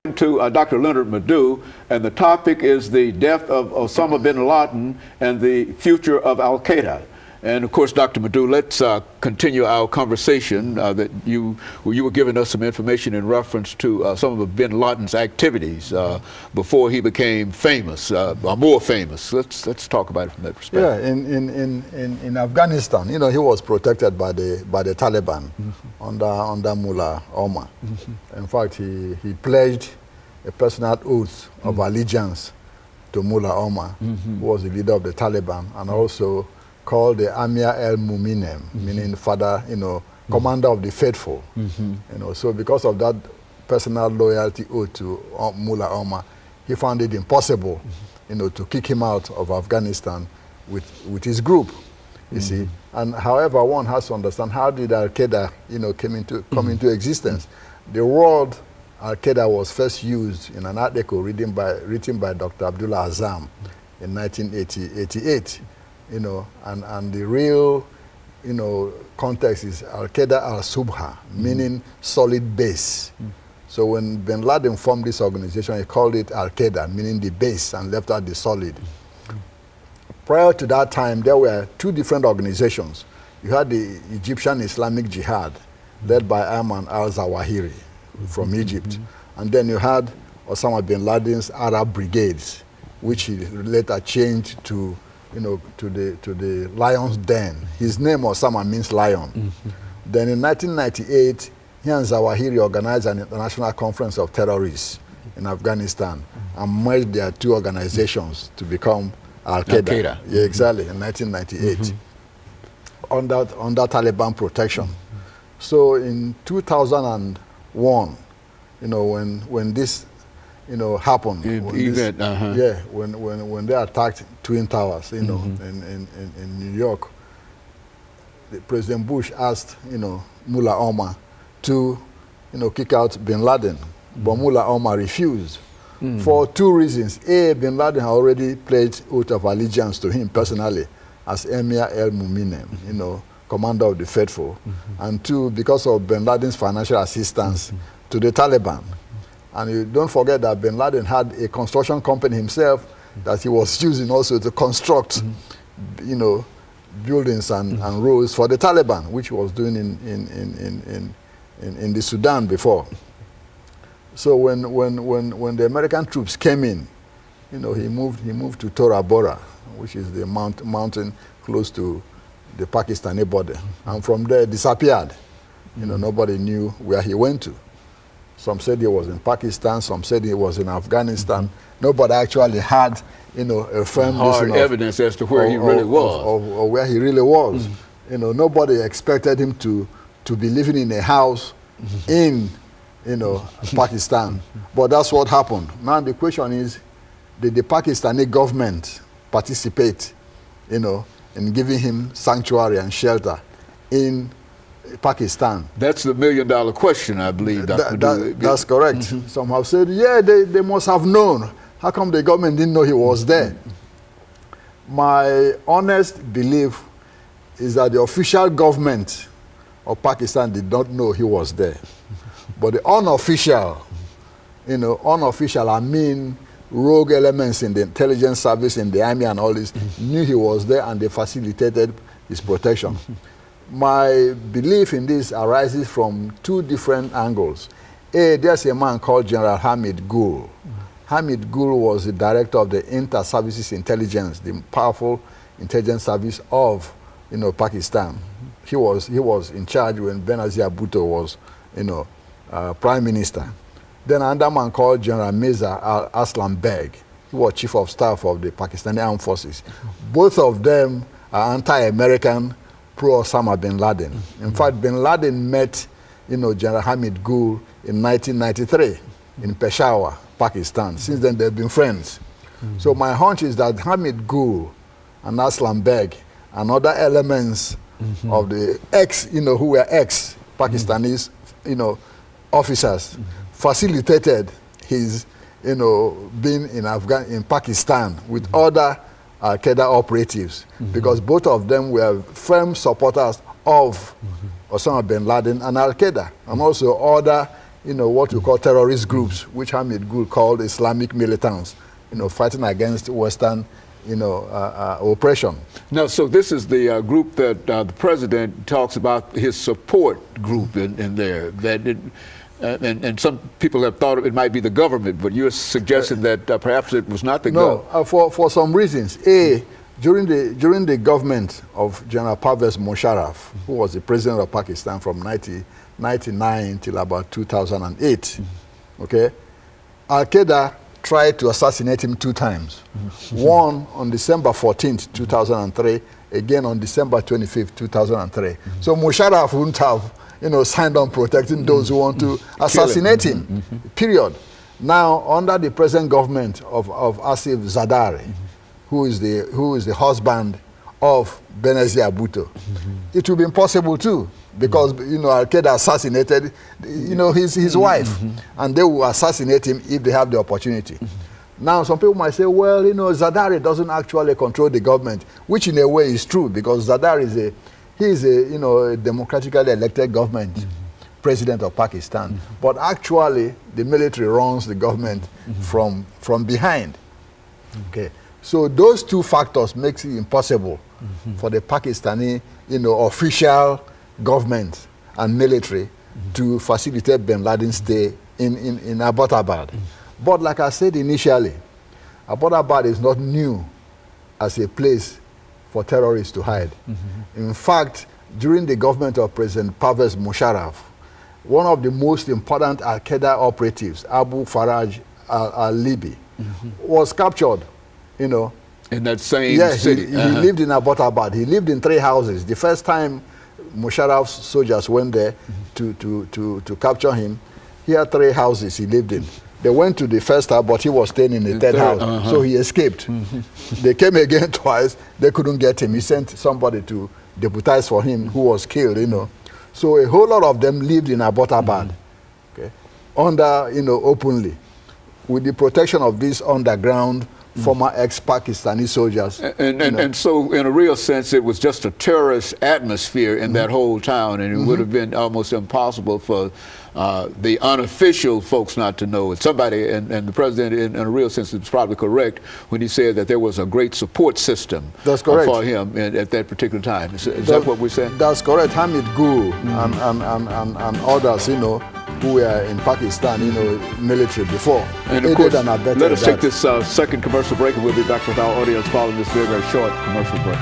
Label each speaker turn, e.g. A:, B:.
A: To Dr. LMadu2, and the topic is the death of Osama bin Laden and the future of Al-Qaeda. And of course, Dr. LMadu2, let's continue our conversation that you were giving us some information in reference to some of bin Laden's activities before he became famous, or more famous. Let's talk about it from that perspective.
B: Yeah, in Afghanistan, he was protected by the Taliban under Mullah Omar. In fact, he pledged a personal oath of allegiance to Mullah Omar, who was the leader of the Taliban, and also called the Amir al-Muminem, meaning father, commander of the faithful. So because of that personal loyalty oath to Mullah Omar, he found it impossible, to kick him out of Afghanistan with his group, you see. And however, one has to understand, how did Al-Qaeda, come into existence? The word Al-Qaeda was first used in an article written by Dr. Abdullah Azzam in 1988. And the real, context is Al-Qaeda al-Subha, meaning solid base. So when bin Laden formed this organization, he called it Al-Qaeda, meaning the base, and left out the solid. Prior to that time, there were two different organizations. You had the Egyptian Islamic Jihad, led by Ayman al-Zawahiri from Egypt. And then you had Osama bin Laden's Arab Brigades, which he later changed to the Lion's Den. His name, Osama, means lion. Then in 1998, he and Zawahiri organized an international conference of terrorists in Afghanistan and merged their two organizations to become Al-Qaeda. Yeah, exactly, in 1998, under Taliban protection. So in 2001, when this happened. When they attacked Twin Towers, in New York, President Bush asked, Mullah Omar to, kick out bin Laden, but Mullah Omar refused for two reasons. A, bin Laden had already pledged oath of allegiance to him personally as Emir al-Muminem, commander of the faithful, and two, because of bin Laden's financial assistance to the Taliban. And you don't forget that bin Laden had a construction company himself that he was using also to construct, buildings and roads for the Taliban, which he was doing in the Sudan before. So when the American troops came in, he moved to Tora Bora, which is the mountain close to the Pakistani border, and from there disappeared. Nobody knew where he went to. Some said he was in Pakistan, some said he was in Afghanistan. Nobody actually had, a firm
A: hard evidence as to where he really was.
B: Or where he really was. Nobody expected him to be living in a house in, Pakistan. But that's what happened. Now the question is, did the Pakistani government participate, in giving him sanctuary and shelter in Pakistan?
A: That's the million-dollar question, I believe, Dr.
B: That's correct. Some have said, yeah, they must have known. How come the government didn't know he was there? My honest belief is that the official government of Pakistan did not know he was there. But the unofficial, I mean rogue elements in the intelligence service, in the army and all this, knew he was there, and they facilitated his protection. My belief in this arises from two different angles. A, there's a man called General Hamid Gul. Hamid Gul was the director of the Inter-Services Intelligence, the powerful intelligence service of, Pakistan. He was in charge when Benazir Bhutto was, prime minister. Then another man called General Mirza Al-Aslam Beg. He was chief of staff of the Pakistani Armed Forces. Both of them are anti-American, pro-Osama bin Laden. In fact, bin Laden met, General Hamid Gul in 1993 in Peshawar, Pakistan. Since then, they've been friends. So my hunch is that Hamid Gul and Aslam Beg and other elements of the who were ex-Pakistanis, officers, facilitated his, being in Pakistan with other Al-Qaeda operatives, because both of them were firm supporters of Osama bin Laden and Al-Qaeda, and also other what we call terrorist groups, which LMadu2 called Islamic militants, fighting against Western, oppression.
A: Now, so this is the group that the president talks about, his support group in there. And some people have thought it might be the government, but you're suggesting that perhaps it was not the government.
B: No, for some reasons. During the government of General Pervez Musharraf, who was the president of Pakistan from 1999 till about 2008, okay, Al-Qaeda tried to assassinate him 2 times. One on December 14th, 2003, again on December 25th, 2003. So Musharraf wouldn't have, signed on protecting those who want to assassinate him, period. Now, under the present government of Asif Zardari, who is the husband of Benazir Bhutto, it will be impossible too, because Al-Qaeda assassinated his wife, and they will assassinate him if they have the opportunity. Now, some people might say, well, Zardari doesn't actually control the government, which in a way is true, because Zardari is a democratically elected government, president of Pakistan. But actually, the military runs the government from behind. Okay, so those 2 factors makes it impossible for the Pakistani, official government and military to facilitate bin Laden's stay in Abbottabad. But like I said initially, Abbottabad is not new as a place for terrorists to hide. In fact, during the government of President Pervez Musharraf, one of the most important Al-Qaeda operatives, Abu Faraj al-Libi, was captured, In
A: that same city?
B: He lived in Abbottabad. He lived in 3 houses. The first time Musharraf's soldiers went there to capture him, he had 3 houses he lived in. They went to the first house, but he was staying in the third house, so he escaped. They came again twice. They couldn't get him. He sent somebody to deputize for him, who was killed, So a whole lot of them lived in Abbottabad, okay, under, openly, with the protection of these underground former ex-Pakistani soldiers.
A: And so, in a real sense, it was just a terrorist atmosphere in that whole town, and it would have been almost impossible for the unofficial folks not to know it. Somebody, and the president, in a real sense, is probably correct when he said that there was a great support system for him at that particular time. Is that what we're saying?
B: That's correct. LMadu2 and others, who were in Pakistan, military before.
A: And of course, let us take this second commercial break, and we'll be back with our audience following this very, very short commercial break.